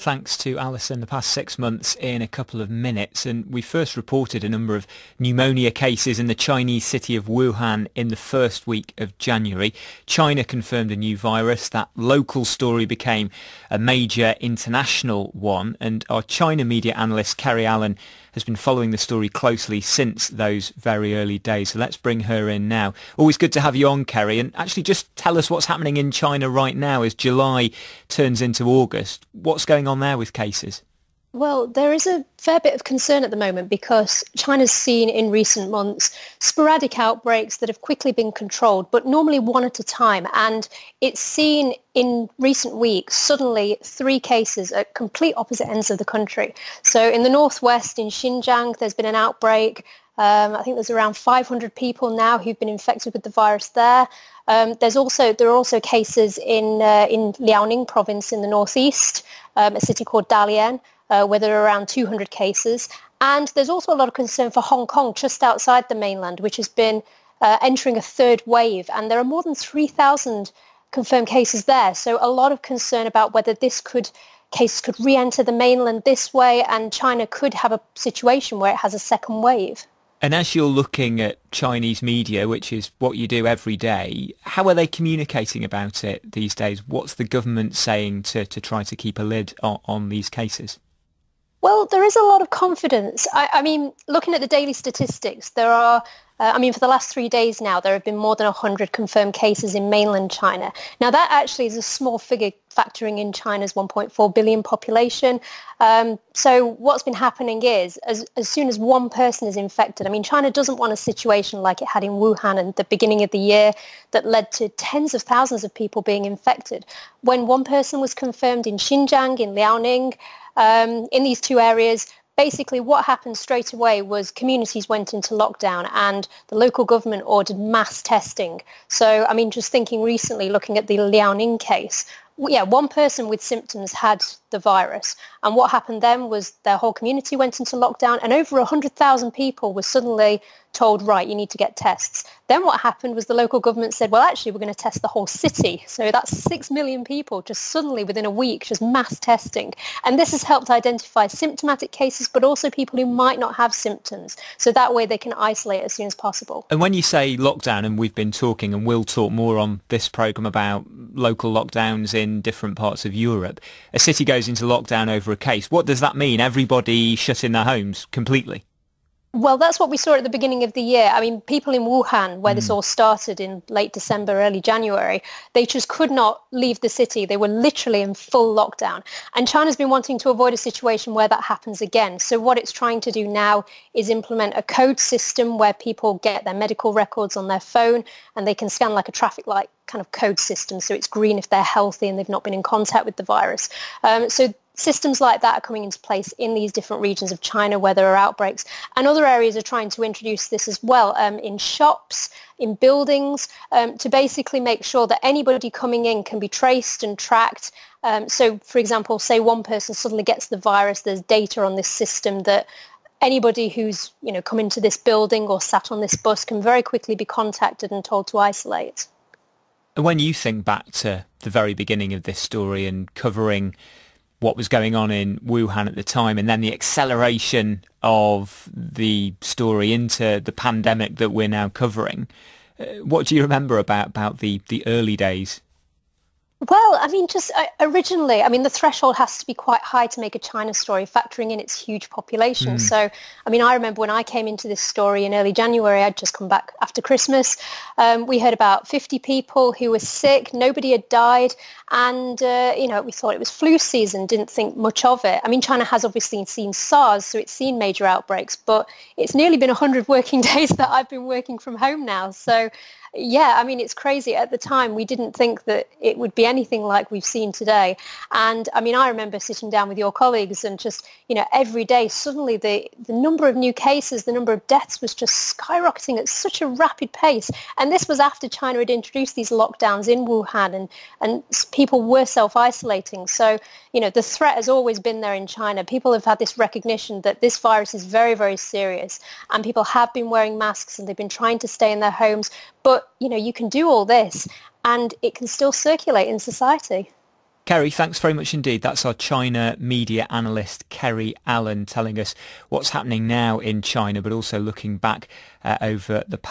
Thanks to Alison. The past 6 months in a couple of minutes, and we first reported a number of pneumonia cases in the Chinese city of Wuhan in the first week of January. China confirmed a new virus. That local story became a major international one, and our China media analyst Kerry Allen has been following the story closely since those very early days. So let's bring her in now. Always good to have you on, Kerry, and actually just tell us what's happening in China right now as July turns into August. What's going on there with cases? Well, there is a fair bit of concern at the moment because China's seen in recent months sporadic outbreaks that have quickly been controlled, but normally one at a time. And it's seen in recent weeks suddenly 3 cases at complete opposite ends of the country. So in the northwest, in Xinjiang, there's been an outbreak. I think there's around 500 people now who've been infected with the virus there. There are also cases in Liaoning province in the northeast, a city called Dalian, where there are around 200 cases. And there's also a lot of concern for Hong Kong, just outside the mainland, which has been entering a third wave. And there are more than 3,000 confirmed cases there. So a lot of concern about whether cases could re-enter the mainland this way, and China could have a situation where it has a second wave. And as you're looking at Chinese media, which is what you do every day, how are they communicating about it these days? What's the government saying to try to keep a lid on these cases? Well, there is a lot of confidence. I mean, looking at the daily statistics, there are, for the last 3 days now, there have been more than 100 confirmed cases in mainland China. Now, that actually is a small figure factoring in China's 1.4 billion population. So what's been happening is, as soon as one person is infected, I mean, China doesn't want a situation like it had in Wuhan at the beginning of the year that led to tens of thousands of people being infected. When one person was confirmed in Xinjiang, in Liaoning, in these 2 areas, basically what happened straight away was communities went into lockdown and the local government ordered mass testing. So, I mean, just thinking recently, looking at the Liaoning case, one person with symptoms had the virus. And what happened then was their whole community went into lockdown and over 100,000 people were suddenly told, right, you need to get tests. Then what happened was the local government said, well, actually, we're going to test the whole city. So that's 6 million people just suddenly within a week, just mass testing. And this has helped identify symptomatic cases, but also people who might not have symptoms. So that way they can isolate as soon as possible. And when you say lockdown, and we've been talking and we'll talk more on this programme about local lockdowns in different parts of Europe, a city goes into lockdown over a case. What does that mean? Everybody shut in their homes completely? Well, that's what we saw at the beginning of the year. I mean, people in Wuhan, where this all started in late December, early January, they just could not leave the city. They were literally in full lockdown. And China's been wanting to avoid a situation where that happens again. So what it's trying to do now is implement a code system where people get their medical records on their phone and they can scan like a traffic light kind of code system. So it's green if they're healthy and they've not been in contact with the virus. So systems like that are coming into place in these different regions of China where there are outbreaks. And other areas are trying to introduce this as well, in shops, in buildings, to basically make sure that anybody coming in can be traced and tracked. So, for example, say one person suddenly gets the virus, there's data on this system that anybody who's come into this building or sat on this bus can very quickly be contacted and told to isolate. When you think back to the very beginning of this story and covering what was going on in Wuhan at the time, and then the acceleration of the story into the pandemic that we're now covering, what do you remember about the early days? Well, I mean, just originally, I mean, the threshold has to be quite high to make a China story, factoring in its huge population. So, I mean, I remember when I came into this story in early January, I'd just come back after Christmas. We heard about 50 people who were sick. Nobody had died. And, we thought it was flu season, didn't think much of it. I mean, China has obviously seen SARS, so it's seen major outbreaks, but it's nearly been 100 working days that I've been working from home now. So, yeah, I mean, it's crazy. At the time, we didn't think that it would be anything like we've seen today. And I mean, I remember sitting down with your colleagues and just, every day, suddenly the number of new cases, the number of deaths was just skyrocketing at such a rapid pace. And this was after China had introduced these lockdowns in Wuhan and people were self-isolating. So, the threat has always been there in China. People have had this recognition that this virus is very, very serious and people have been wearing masks and they've been trying to stay in their homes. But, you can do all this and it can still circulate in society. Kerry, thanks very much indeed. That's our China media analyst, Kerry Allen, telling us what's happening now in China, but also looking back over the past